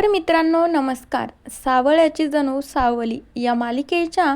तर मित्रांनो नमस्कार. सावळ्याची जणू सावली या मालिकेच्या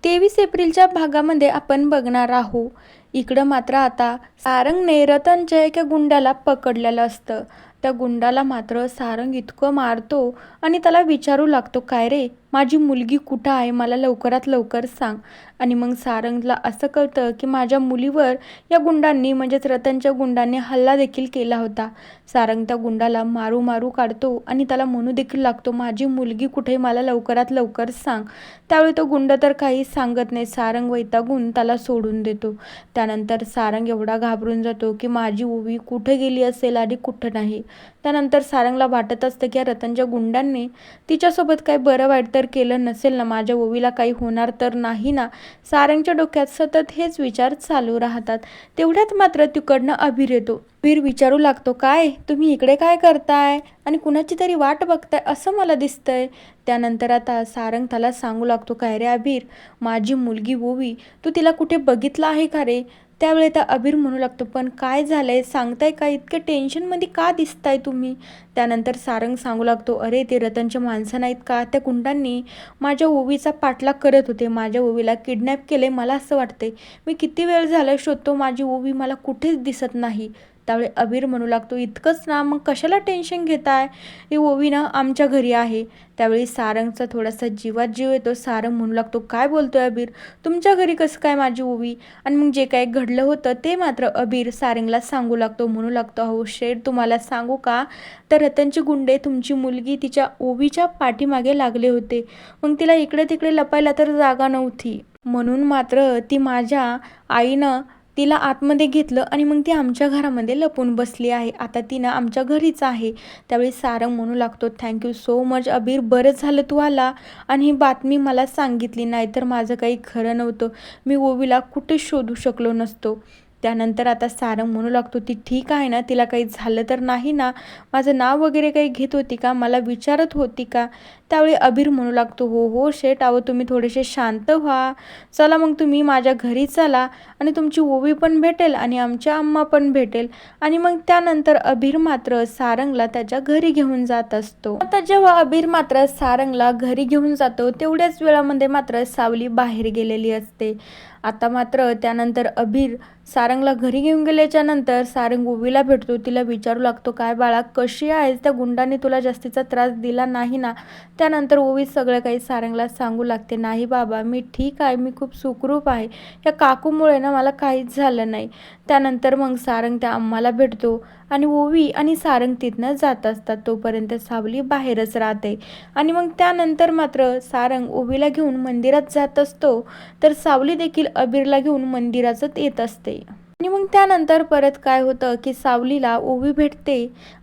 23 एप्रिलच्या भागामध्ये आपण बघणार आहोत. इकडं मात्र आता सारंगने रतनच्या एका गुंडाला पकडलेलं असतं. त्या गुंडाला मात्र सारंग इतकं मारतो आणि त्याला विचारू लागतो, काय रे माझी मुलगी कुठं आहे, मला लवकरात लवकर सांग. आणि मग सारंगला असं कळतं की माझ्या मुलीवर या गुंडांनी म्हणजेच रतनच्या गुंडांनी हल्ला देखील केला होता. सारंग त्या गुंडाला मारू मारू काढतो आणि त्याला म्हणू देखील लागतो, माझी मुलगी कुठे, मला लवकरात लवकर सांग. त्यावेळी तो गुंड तर काही सांगत नाही. सारंग वैतागून त्याला सोडून देतो. त्यानंतर सारंग एवढा घाबरून जातो की माझी ओवी कुठे गेली असेल आणि कुठं नाही. त्यानंतर सारंगला वाटत असतं की या रतनच्या गुंडांनी तिच्यासोबत काही बरं वाईट तर केलं नसेल ना, माझ्या ओवीला काही होणार तर नाही ना. सारंगच्या डोक्यात सतत हेच विचार चालू राहतात. तेवढ्यात मात्र तिकडनं अभिर येतो. अभिर विचारू लागतो, काय तुम्ही इकडे काय करताय आणि कुणाची तरी वाट बघताय असं मला दिसतंय. त्यानंतर आता सारंग त्याला सांगू लागतो, काय रे अभिर, माझी मुलगी ओवी तू तिला कुठे बघितलं आहे का रे. त्यावेळी त्या अभिर म्हणू लागतो, पण काय झालंय सांगताय का, इतकं टेन्शनमध्ये का दिसताय तुम्ही. त्यानंतर सारंग सांगू लागतो, अरे ते रतनचे माणसं नाहीत का, त्या गुंडांनी माझ्या ओवीचा पाठलाग करत होते, माझ्या ओवीला किडनॅप केले. मला असं वाटते मी किती वेळ झालं शोधतो, माझी ओवी मला कुठेच दिसत नाही. त्यावेळी अभिर म्हणू लागतो, इतकंच ना, मग कशाला टेन्शन घेताय, ही ओवी ना आमच्या घरी आहे. त्यावेळी सारंगचा थोडासा जीवात जीव येतो. सारंग म्हणू लागतो, काय बोलतोय अभिर, तुमच्या घरी कसं काय माझी ओवी. आणि मग जे काही घडलं होतं ते मात्र अभिर सारंगला सांगू लागतो. म्हणू लागतो, हो शेठ तुम्हाला सांगू का, तर रतनचे गुंडे तुमची मुलगी तिच्या ओवीच्या पाठीमागे लागले होते. मग तिला इकडे तिकडे लपायला तर जागा नव्हती, म्हणून मात्र ती माझ्या आईनं तिला आतमध्ये घेतलं आणि मग ती आमच्या घरामध्ये लपून बसली आहे. आता ती ना आमच्या घरीच आहे. त्यावेळी सारंग म्हणू लागतो, थँक्यू सो मच अभिर, बरं झालं तू आला आणि ही बातमी मला सांगितली, नाहीतर माझं काही खरं नव्हतं, मी ओवीला कुठे शोधू शकलो नसतो. त्यानंतर आता सारंग म्हणू लागतो, ती ठीक आहे ना, तिला काही झालं तर नाही ना, माझं नाव वगैरे काही घेत होती का, मला विचारत होती का. त्यावेळी अभिर म्हणू लागतो, हो हो शेठ, अहो तुम्ही थोडेसे शांत व्हा, चला मग तुम्ही माझ्या घरी चला आणि तुमची ओवी पण भेटेल आणि आमच्या अम्मा पण भेटेल. आणि मग त्यानंतर अभिर मात्र सारंगला त्याच्या घरी घेऊन जात असतो. आता जेव्हा अभिर मात्र सारंगला घरी घेऊन जातो तेवढ्याच वेळामध्ये मात्र सावली बाहेर गेलेली असते. आता मात्र त्यानंतर अभिर सारंगला घरी घेऊन गेल्याच्या नंतर सारंग ओवीला भेटतो. तिला विचारू लागतो, काय बाळा कशी आहेस, त्या गुंडाने तुला जास्तीचा त्रास दिला नाही ना. त्यानंतर ओवी सगळं काही सारंगला सांगू लागते, नाही बाबा मी ठीक आहे, मी खूप सुखरूप आहे, या काकूमुळे ना मला काहीच झालं नाही. त्यानंतर मग सारंग त्या अम्माला भेटतो आणि ओवी आणि सारंग तिथनं जात असतात. तोपर्यंत सावली बाहेरच राहते. आणि मग त्यानंतर मात्र सारंग ओवीला घेऊन मंदिरात जात असतो, तर सावली देखील अभिरला घेऊन मंदिरात येत असते. आणि मग त्यानंतर परत काय होतं की सावलीला ओवी भेटते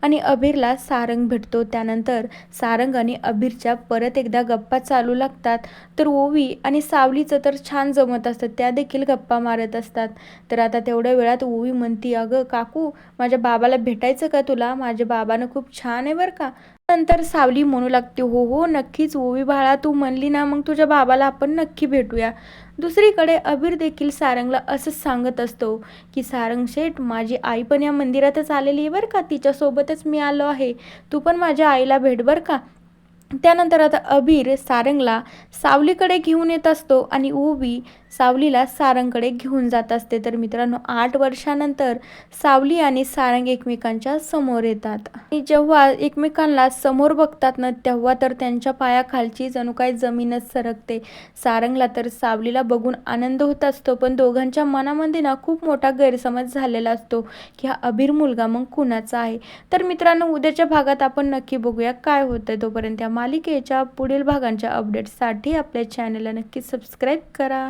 आणि अभिरला सारंग भेटतो. त्यानंतर सारंग आणि अभिरच्या परत एकदा गप्पा चालू लागतात. तर ओवी आणि सावलीचं तर छान जमत असतं, त्या देखील गप्पा मारत असतात. तर आता तेवढ्या वेळात ओवी म्हणती, अगं काकू, माझ्या बाबाला भेटायचं का तुला, माझ्या बाबानं खूप छान आहे बरं का. नंतर सावली म्हणू लागते, हो हो नक्कीच ओवी बाळा, तू म्हणली ना, मग तुझ्या बाबाला आपण नक्की भेटूया. दुसरीकडे अभिर देखील सारंगला असंच सांगत असतो की सारंग शेठ, माझी आई पण या मंदिरातच आलेली आहे बरं का, तिच्यासोबतच मी आलो आहे, तू पण माझ्या आईला भेट बरं का. त्यानंतर आता अभिर सारंगला सावलीकडे घेऊन येत असतो आणि ओवी सावलीला सारंगकडे घेऊन जात असते. तर मित्रांनो 8 वर्षानंतर सावली आणि सारंग एकमेकांच्या समोर येतात आणि जेव्हा एकमेकांना समोर बघतात ना, तेव्हा तर त्यांच्या पायाखालची जणू काही जमीनच सरकते. सारंगला तर सावलीला बघून आनंद होत असतो, पण दोघांच्या मनामध्ये ना खूप मोठा गैरसमज झालेला असतो की हा अभिर मुलगा मग कुणाचा आहे. तर मित्रांनो उद्याच्या भागात आपण नक्की बघूया काय होतंय. तोपर्यंत या मालिकेच्या पुढील भागांच्या अपडेट्ससाठी आपल्या चॅनलला नक्की सबस्क्राईब करा.